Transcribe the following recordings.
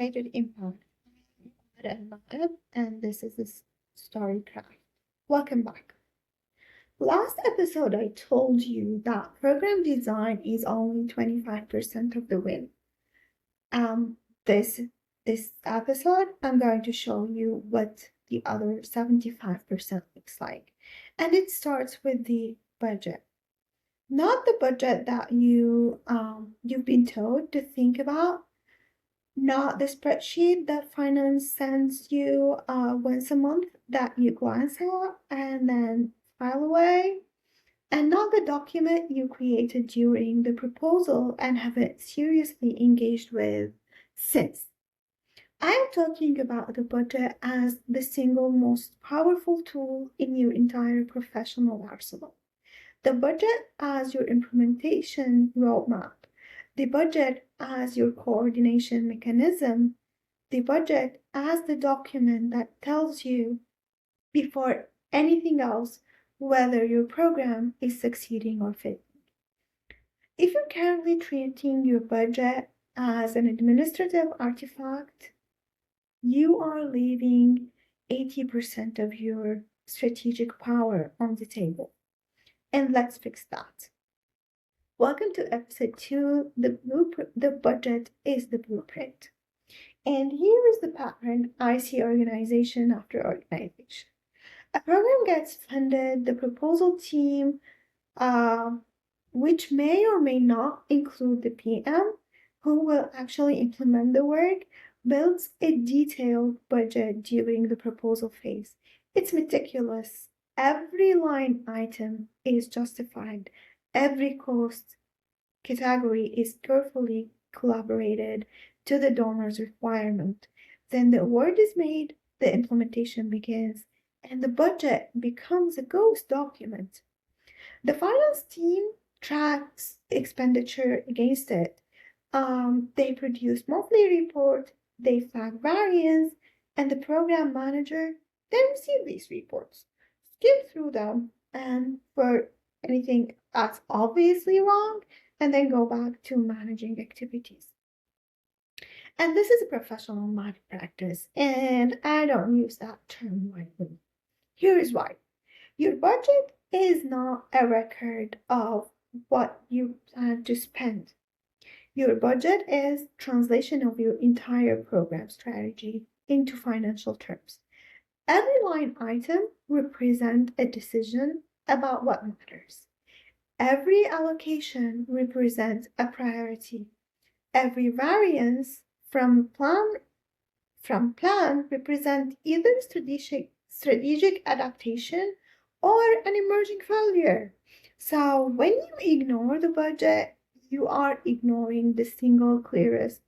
Integrated Impact. I'm Naib, and this is the Storycraft. Welcome back. Last episode, I told you that program design is only 25% of the win. Um, this this episode, I'm going to show you what the other 75% looks like, and it starts with the budget. Not the budget that you've been told to think about, not the spreadsheet that finance sends you once a month that you glance at and then file away, and not the document you created during the proposal and haven't seriously engaged with since. I'm talking about the budget as the single most powerful tool in your entire professional arsenal. The budget as your implementation roadmap, the budget as your coordination mechanism, the budget as the document that tells you before anything else whether your program is succeeding or failing. If you're currently treating your budget as an administrative artifact, you are leaving 80% of your strategic power on the table. And let's fix that. Welcome to episode 2. The budget is the blueprint. And here is the pattern I see organization after organization. A program gets funded, the proposal team, which may or may not include the PM, who will actually implement the work, builds a detailed budget during the proposal phase. It's meticulous. Every line item is justified. Every cost category is carefully collaborated to the donor's requirement. Then the award is made, the implementation begins, and the budget becomes a ghost document. The finance team tracks expenditure against it. They produce monthly report, they flag variance, and the program manager then receive these reports, skim through them, and for anything that's obviously wrong, and then go back to managing activities. And this is a professional malpractice, and I don't use that term lightly. Here is why. Your budget is not a record of what you plan to spend. Your budget is translation of your entire program strategy into financial terms. Every line item represents a decision about what matters. Every allocation represents a priority. Every variance from plan represents either strategic adaptation or an emerging failure. So when you ignore the budget, you are ignoring the single clearest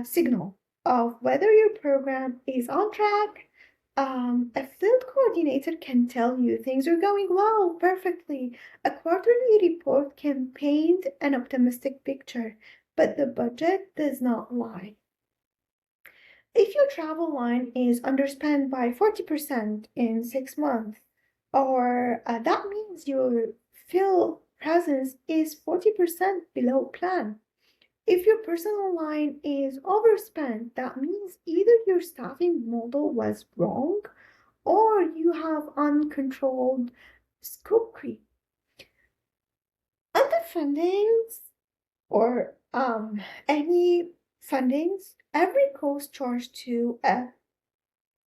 signal of whether your program is on track. A field coordinator can tell you things are going well perfectly. A quarterly report can paint an optimistic picture, but the budget does not lie. If your travel line is underspent by 40% in 6 months, or that means your field presence is 40% below plan. If your personal line is overspent, that means either your staffing model was wrong or you have uncontrolled scope creep. Other fundings or any fundings, every cost charged to an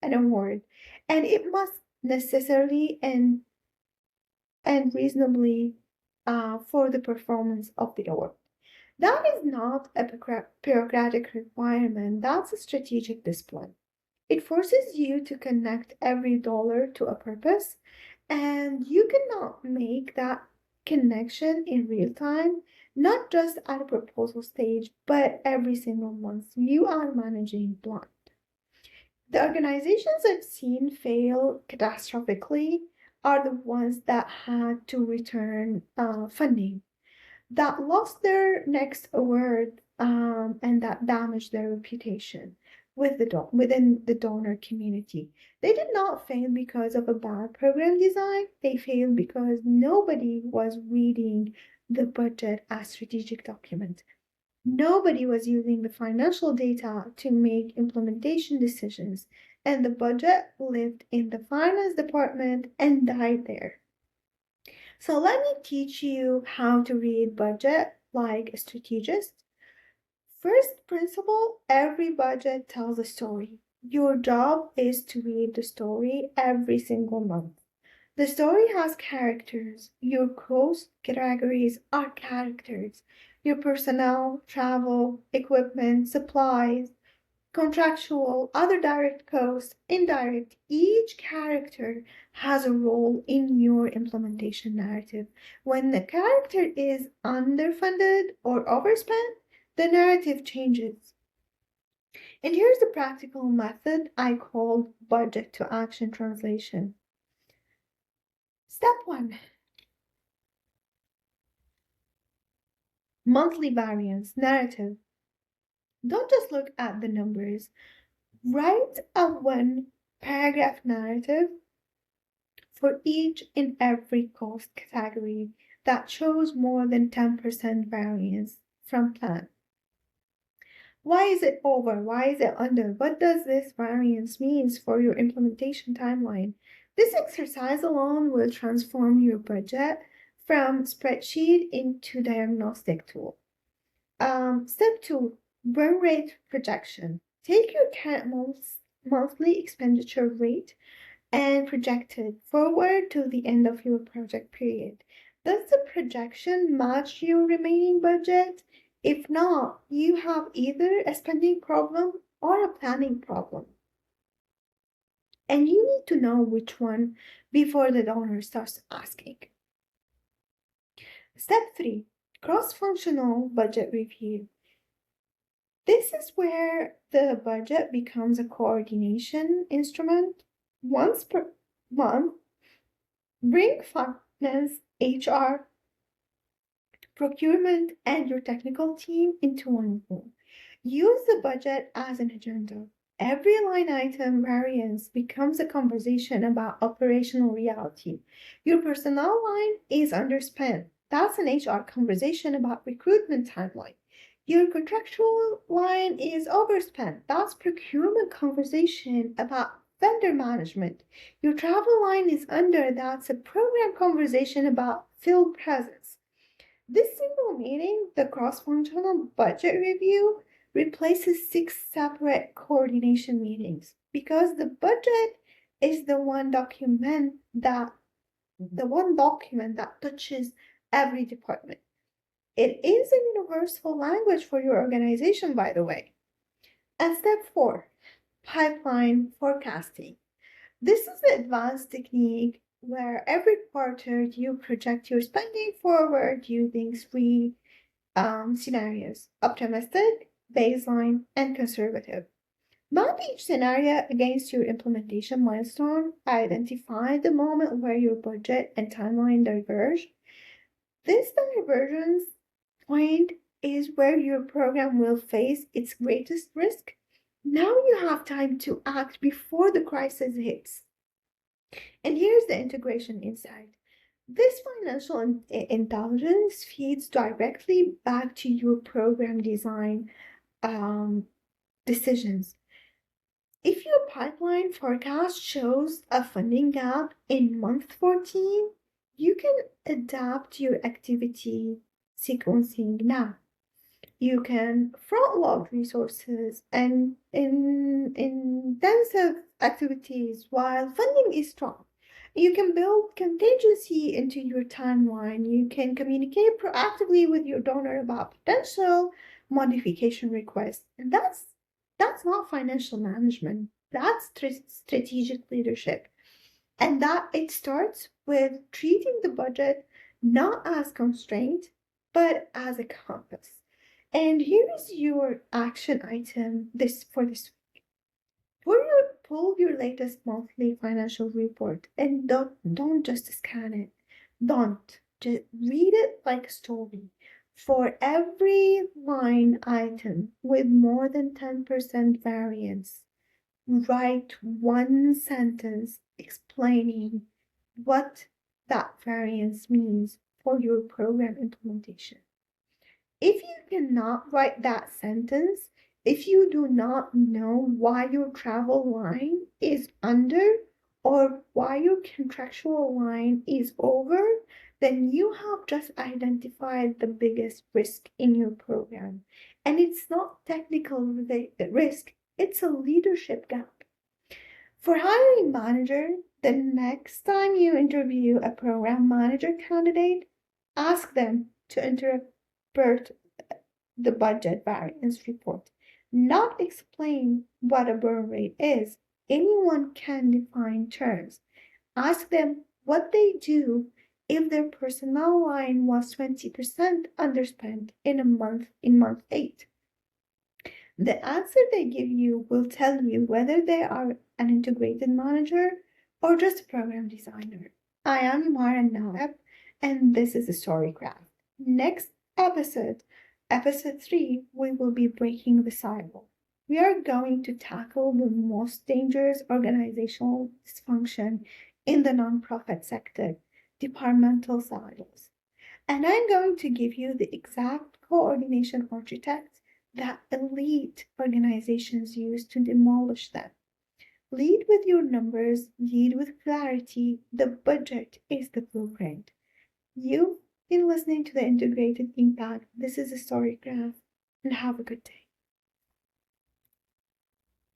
award, and it must necessarily and reasonably for the performance of the award. That is not a bureaucratic requirement, that's a strategic discipline. It forces you to connect every dollar to a purpose, and you cannot make that connection in real time, not just at a proposal stage, but every single month you are managing blind. The organizations I've seen fail catastrophically are the ones that had to return funding, that lost their next award, and that damaged their reputation within the donor community. They did not fail because of a bad program design. They failed because nobody was reading the budget as strategic document. Nobody was using the financial data to make implementation decisions, and the budget lived in the finance department and died there. So let me teach you how to read budget like a strategist. First principle, every budget tells a story. Your job is to read the story every single month. The story has characters. Your cost categories are characters. Your personnel, travel, equipment, supplies, contractual, other direct costs, indirect. Each character has a role in your implementation narrative. When the character is underfunded or overspent, the narrative changes. And here's the practical method I call budget to action translation. Step 1. Monthly variance narrative. Don't just look at the numbers. Write a one paragraph narrative for each and every cost category that shows more than 10% variance from plan. Why is it over? Why is it under? What does this variance mean for your implementation timeline? This exercise alone will transform your budget from spreadsheet into diagnostic tool. Step 2, burn rate projection. Take your current monthly expenditure rate and project it forward to the end of your project period. Does the projection match your remaining budget? If not, you have either a spending problem or a planning problem. And you need to know which one before the donor starts asking. Step 3, cross-functional budget review. This is where the budget becomes a coordination instrument. Once per month, bring finance, HR, procurement, and your technical team into one room. Use the budget as an agenda. Every line item variance becomes a conversation about operational reality. Your personnel line is underspent. That's an HR conversation about recruitment timeline. Your contractual line is overspent. That's procurement conversation about vendor management. Your travel line is under. That's a program conversation about field presence. This single meeting, the cross-functional budget review, replaces 6 separate coordination meetings because the budget is the one document that touches every department. It is a universal language for your organization, by the way. And step 4, pipeline forecasting. This is the advanced technique where every quarter you project your spending forward using 3 scenarios: optimistic, baseline, and conservative. Map each scenario against your implementation milestone. Identify the moment where your budget and timeline diverge. This divergence point is where your program will face its greatest risk. Now you have time to act before the crisis hits. And here's the integration insight. This financial intelligence feeds directly back to your program design decisions. If your pipeline forecast shows a funding gap in month 14, you can adapt your activity sequencing now. You can front load resources and in intensive activities while funding is strong. You can build contingency into your timeline. You can communicate proactively with your donor about potential modification requests. And that's not financial management. That's strategic leadership. And that it starts with treating the budget not as constraint, but as a compass. And here is your action item this week. Pull your latest monthly financial report and don't just scan it. Don't just read it like a story. For every line item with more than 10% variance, write one sentence explaining what that variance means for your program implementation. If you cannot write that sentence, if you do not know why your travel line is under or why your contractual line is over, then you have just identified the biggest risk in your program. And it's not technical risk, it's a leadership gap. For hiring manager, the next time you interview a program manager candidate, ask them to interpret the budget variance report, not explain what a burn rate is. Anyone can define terms. Ask them what they do if their personnel line was 20% underspent in month 8. The answer they give you will tell you whether they are an integrated manager or just a program designer. I am Mara Naab, and this is Storycraft. Next episode, episode 3, we will be breaking the silo. We are going to tackle the most dangerous organizational dysfunction in the nonprofit sector, departmental silos. And I'm going to give you the exact coordination architect that elite organizations use to demolish them. Lead with your numbers, lead with clarity. The budget is the blueprint. You've been listening to the Integrated Impact. This is a Storycraft, and have a good day.